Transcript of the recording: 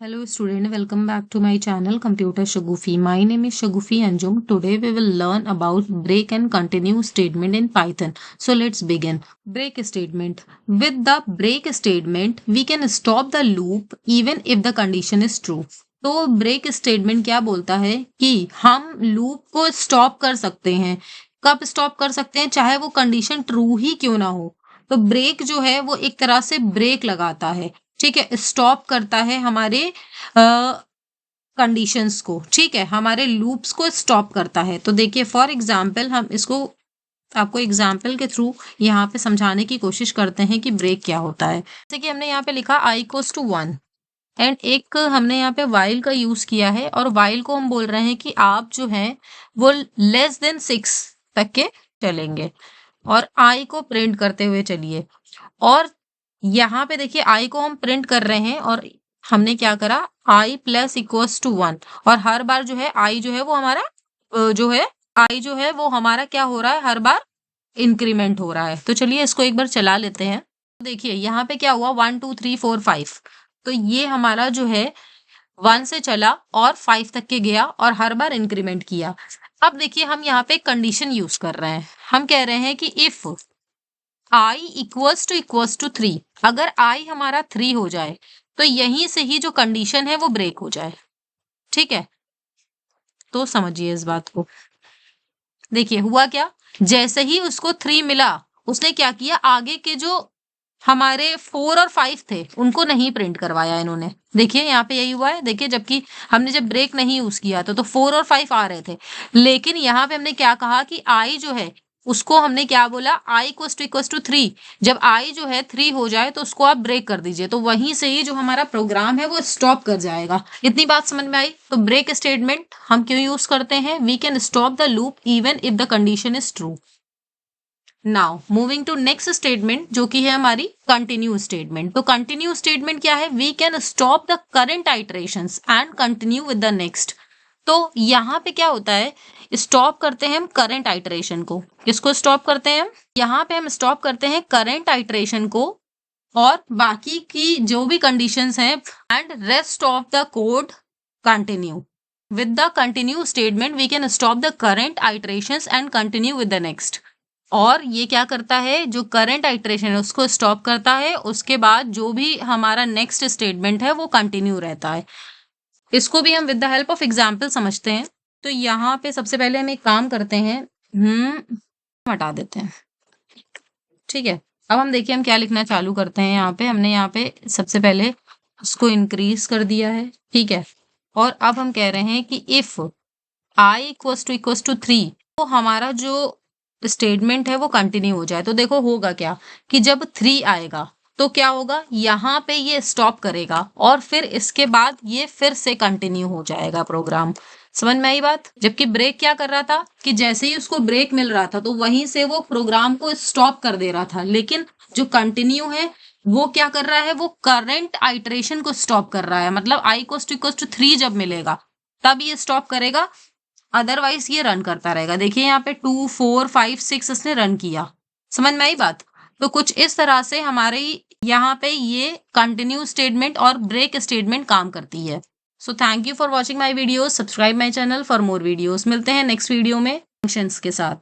Hello student, welcome back to my channel Computer Shagufi. My name is Shagufi Anjum. Today we will learn about break and continue statement in Python. So let's begin. Break statement. With the break statement, we can stop the loop even if the condition is true. तो break statement क्या बोलता है कि हम loop को stop कर सकते हैं. कब स्टॉप कर सकते हैं? चाहे वो कंडीशन ट्रू ही क्यों ना हो. तो ब्रेक जो है वो एक तरह से ब्रेक लगाता है, ठीक है, स्टॉप करता है हमारे कंडीशंस को, ठीक है, हमारे लूप्स को स्टॉप करता है. तो देखिए फॉर एग्जांपल हम इसको आपको एग्जांपल के थ्रू यहाँ पे समझाने की कोशिश करते हैं कि ब्रेक क्या होता है. जैसे कि हमने यहाँ पे लिखा i इक्वल्स टू 1 एंड एक हमने यहाँ पे वाइल का यूज किया है और वाइल को हम बोल रहे हैं कि आप जो है वो लेस देन 6 तक के चलेंगे और i को प्रिंट करते हुए चलिए. और यहाँ पे देखिए i को हम प्रिंट कर रहे हैं और हमने क्या करा, i प्लस इक्वल्स टू 1 और हर बार जो है i जो है वो हमारा i जो है वो हमारा क्या हो रहा है, हर बार इंक्रीमेंट हो रहा है. तो चलिए इसको एक बार चला लेते हैं. देखिए यहाँ पे क्या हुआ, 1 2 3 4 5. तो ये हमारा जो है 1 से चला और 5 तक के गया और हर बार इंक्रीमेंट किया. अब देखिए हम यहाँ पे कंडीशन यूज कर रहे हैं. हम कह रहे हैं कि इफ i इक्वल्स टू 3, अगर i हमारा 3 हो जाए तो यहीं से ही जो कंडीशन है वो ब्रेक हो जाए, ठीक है. तो समझिए इस बात को. देखिए हुआ क्या, जैसे ही उसको 3 मिला उसने क्या किया, आगे के जो हमारे 4 और 5 थे उनको नहीं प्रिंट करवाया इन्होंने. देखिए यहाँ पे यही हुआ है. देखिए जबकि हमने जब ब्रेक नहीं यूज किया तो 4 और 5 आ रहे थे, लेकिन यहाँ पे हमने क्या कहा कि i जो है उसको हमने क्या बोला, i इक्वल्स टू 3. जब i जो है 3 हो जाए तो उसको आप ब्रेक कर दीजिए, तो वहीं से ही जो हमारा प्रोग्राम है वो स्टॉप कर जाएगा. इतनी बात समझ में आई. तो ब्रेक स्टेटमेंट हम क्यों यूज करते हैं, we can stop the loop even if the condition is true. Now moving to next statement जो कि है हमारी कंटिन्यू स्टेटमेंट. तो कंटिन्यू स्टेटमेंट क्या है, we can stop the current iterations and continue with the next. तो यहाँ पे क्या होता है, स्टॉप करते हैं हम करंट आइटरेशन को. किसको स्टॉप करते हैं हम, यहाँ पे हम स्टॉप करते हैं करंट आइटरेशन को और बाकी की जो भी कंडीशंस हैं and rest of the code continue. With the continue statement we can stop the current iterations and continue with the next. और ये क्या करता है, जो करंट आइटरेशन है उसको स्टॉप करता है, उसके बाद जो भी हमारा नेक्स्ट स्टेटमेंट है वो कंटिन्यू रहता है. इसको भी हम with the help of example समझते हैं. तो यहाँ पे सबसे पहले हम एक काम करते हैं, हटा देते हैं, ठीक है. अब हम देखिए हम क्या लिखना चालू करते हैं. यहाँ पे हमने यहाँ पे सबसे पहले उसको इंक्रीज कर दिया है, ठीक है. और अब हम कह रहे हैं कि इफ i इक्वल्स टू 3 तो हमारा जो स्टेटमेंट है वो कंटिन्यू हो जाए. तो देखो होगा क्या कि जब 3 आएगा तो क्या होगा, यहाँ पे ये स्टॉप करेगा और फिर इसके बाद ये फिर से कंटिन्यू हो जाएगा प्रोग्राम. समझ में आई बात. जबकि ब्रेक क्या कर रहा था कि जैसे ही उसको ब्रेक मिल रहा था तो वहीं से वो प्रोग्राम को स्टॉप कर दे रहा था, लेकिन जो कंटिन्यू है वो क्या कर रहा है, वो करंट आइटरेशन को स्टॉप कर रहा है. मतलब i इक्वल्स टू 3 जब मिलेगा तब ये स्टॉप करेगा, अदरवाइज ये रन करता रहेगा. देखिए यहाँ पे 2 4 5 6 इसने रन किया. समझ में आई बात. तो कुछ इस तरह से हमारे यहाँ पे ये कंटिन्यू स्टेटमेंट और ब्रेक स्टेटमेंट काम करती है. So thank you for watching my video. Subscribe my channel for more videos. मिलते हैं नेक्स्ट वीडियो में फंक्शंस के साथ.